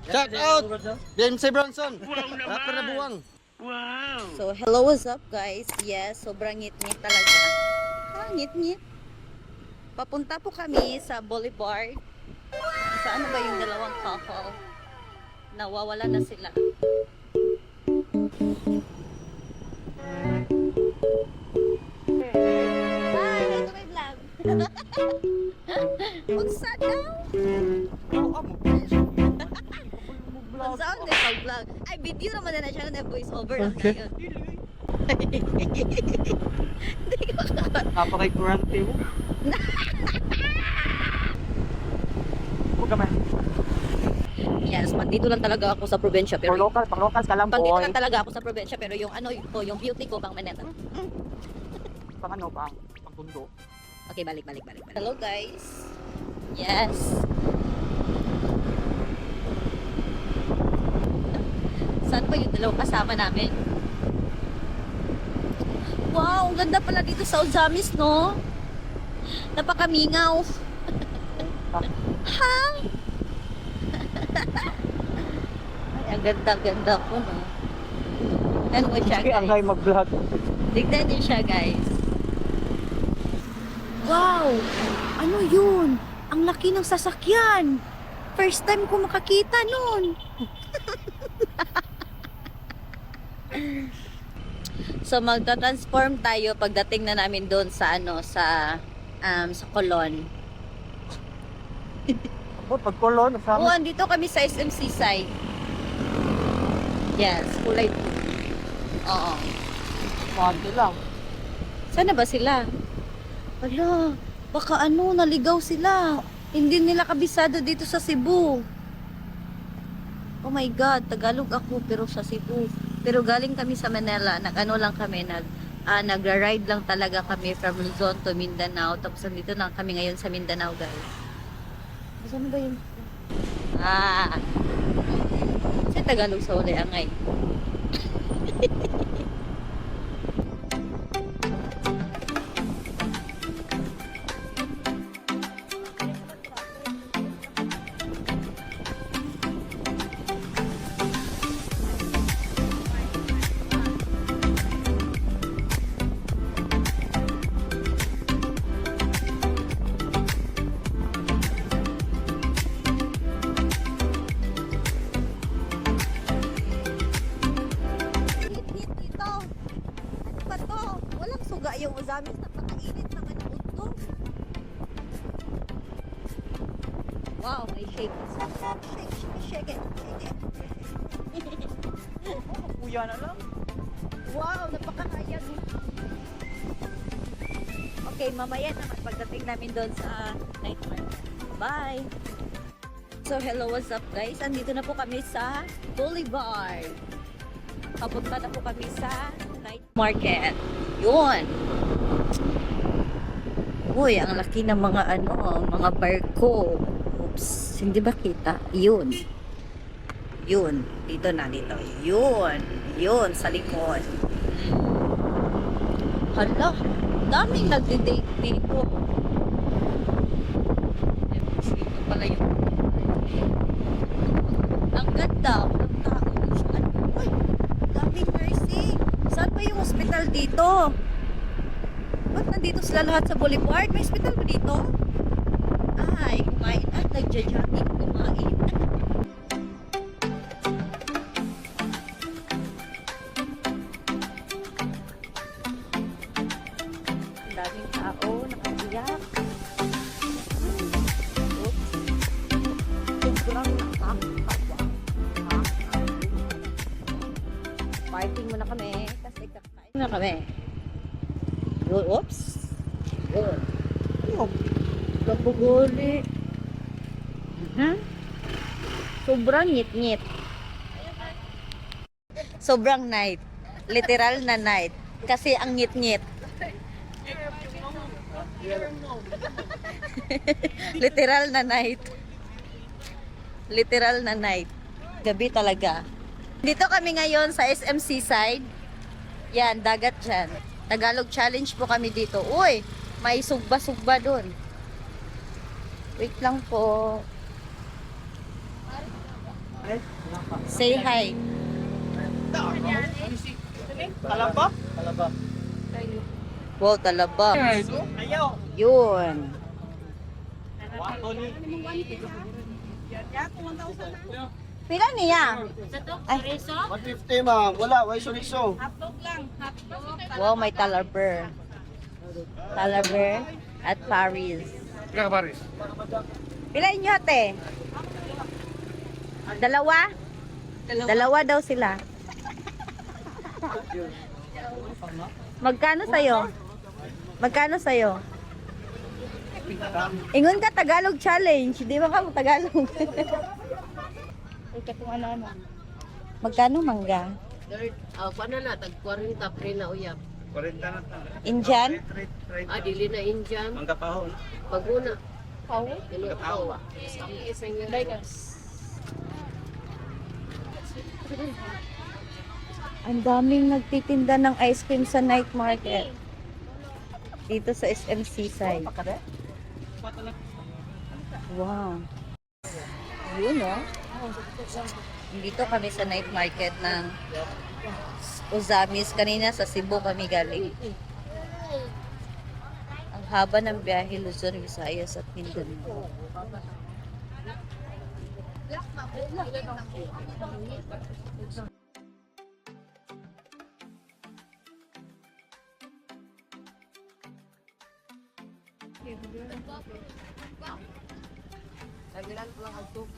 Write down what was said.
Shout out! BMC Bronson! Rapper na buwang! So, hello, what's up guys? Yes, sobrang ngit-ngit talaga. Ngit-ngit. Papunta po kami sa Boulevard. Saan ba yung dalawang couple? Nawawala na sila. Hi, ito may vlog. Magsa daw? Mag-sound din pag-vlog. Ay, video naman na siya na voice over lang ngayon. Napaka-ignorante mo. Huwag ka man. Yes, dito lang talaga ako sa probinsya pero Pang locals ka lang, dito boy. lang talaga ako sa probinsya pero yung ano ko, yung beauty ko pang Manila. Pang ano, pang pundo. Okay, balik. Hello guys. Yes. Saan ba yung dalawang kasama namin? Wow, ang ganda pala dito sa Ozamis, no? Napakamingaw. Ha? Ay, ang ganda po, no? Ano mo siya, Sige, ang guys? high mag-vlog. Tignan niyo siya, guys. Wow! Ano yun? Ang laki ng sasakyan. First time ko makakita nun. So magta-transform tayo pagdating na namin doon sa ano sa Colon. Pag kolon, Oo, kasama. andito kami sa SMC side. Yes, kulay blue. Oo. Mahal lang. Sana ba sila? Wala, baka ano, naligaw sila. Hindi nila kabisado dito sa Cebu. Oh my God, Tagalog ako pero sa Cebu. Pero galing kami sa Manila, nag-ano lang kami, nagra-ride lang talaga kami from Luzon to Mindanao. Tapos nandito na kami ngayon sa Mindanao, guys. Saan ba yun? Sa Tagalog sa uli, angay. Dito. Ano ba to? Walang suga yung Ozamis. Napakainit naman ang untong. Wow, may shake. Shake it. Kuya na lang. Wow, napakahayag. Okay, mamaya naman pagdating namin doon sa night market. Bye! So, hello, what's up guys? Andito na po kami sa Boulevard. Papunta na po kami sa night market. Yun! Uy, ang laki ng mga mga barko. Oops, hindi ba kita? Yun. Yun. Dito na, dito. Yun. Yun, sa likod. Hala, daming nagde-date dito. Dito pala yun. Ang ganda. Walang tao. Uy, daming nursing. Saan ba yung hospital dito? Ba't nandito sila lahat sa Boulevard? May hospital ba dito? Ay, kumain at nagja-jogging kumain. Ang daming tao, nakaiyak. Oops. Sobrang nakakatawa. Parking muna kami kasi kakain na kami. Oops. Yun. Kapuguli. Sobrang ngit-ngit. Sobrang night. Literal na night. Kasi ang ngit-ngit. Literal na night. Literal na night. Gabi talaga. Dito kami ngayon sa SMC side. Yan, dagat dyan. Tagalog challenge po kami dito. Uy, may sugba-sugba dun. Wait lang po. Say hi. Talaba? Talaba. Wow, talaba. Ayaw. Yun. Wato ni. Pila niya? Ay, 150 ma'am. Wala, way suriso. wow, may talaber. Talaber at Paris. Ilan ka Paris? Pila inyo ate? Dalawa? Dalawa daw sila. Magkano sa'yo? Magkano sa'yo? Ingon ka Tagalog challenge. Di ba ka mo Tagalog? Magkano mangga? Paano na, tag 40 pre na uyab. 40 na ta. Indian? Dili na Indian. Ang kapahon. Paguna. Dili ako. Isang yun. Ang daming nagtitinda ng ice cream sa night market. Dito sa SMC side. Wow. Yun oh. Dito kami sa night market ng Uzamis. Kanina sa Cebu kami galing. Ang haba ng biyahe Luzon, Visayas at Mindanao. Tagilan ko lang ang tuk.